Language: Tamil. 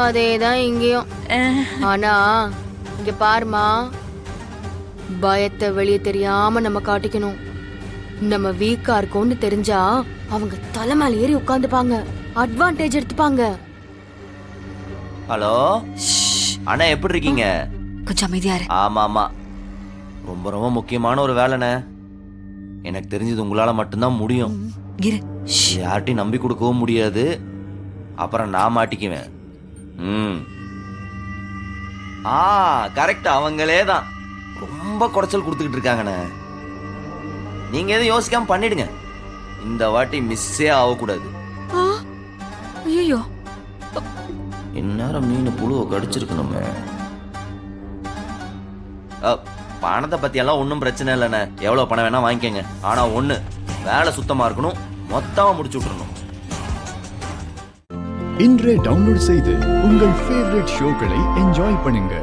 அதேதான் இங்கேயும். ஆனா இங்க பாருமா, பயத்தை வெளியே தெரியாம நம்ம காட்டிக்கணும். நம்ம வீக்கா இருக்கோம்னு தெரிஞ்சா அவங்க தலைமையில ஏறி உட்காந்துப்பாங்க, அட்வான்டேஜ் எடுத்துப்பாங்க. ஹலோ அண்ணா, எப்படி இருக்கீங்க? கொஞ்சம் அமைதியா இரு. ஆமா ஆமா, ரொம்ப ரொம்ப முக்கியமான ஒரு வேலைண்ணே. எனக்கு தெரிஞ்சது உங்களால மட்டும்தான் முடியும். இரு. இது யார்ட்டையும் நம்பி கொடுக்கவும் முடியாது, அப்புறம் நான் மாட்டிக்குவேன். கரெக்ட், அவங்களே தான் ரொம்ப குடைச்சல் கொடுத்துக்கிட்டு இருக்காங்கண்ணே. நீங்க எதுவும் யோசிக்காம பண்ணிடுங்க. இந்த வாட்டி மிஸ்ஸே ஆகக்கூடாது. ஐயோ, இந்நேரம் மீன் புழுவை கடிச்சிருக்கணுமே. பணத்தை பத்தி எல்லாம் ஒன்றும் பிரச்சனை இல்லைண்ணே, எவ்வளவு பணம் வேணா வாங்கிக்கங்க. ஆனா ஒண்ணு, வேலை சுத்தமா இருக்கணும், மொத்தமா முடிச்சு விட்டுறணும். இன்றே டவுன்லோட் செய்து உங்கள் ஃபேவரட் ஷோக்களை என்ஜாய் பண்ணுங்க.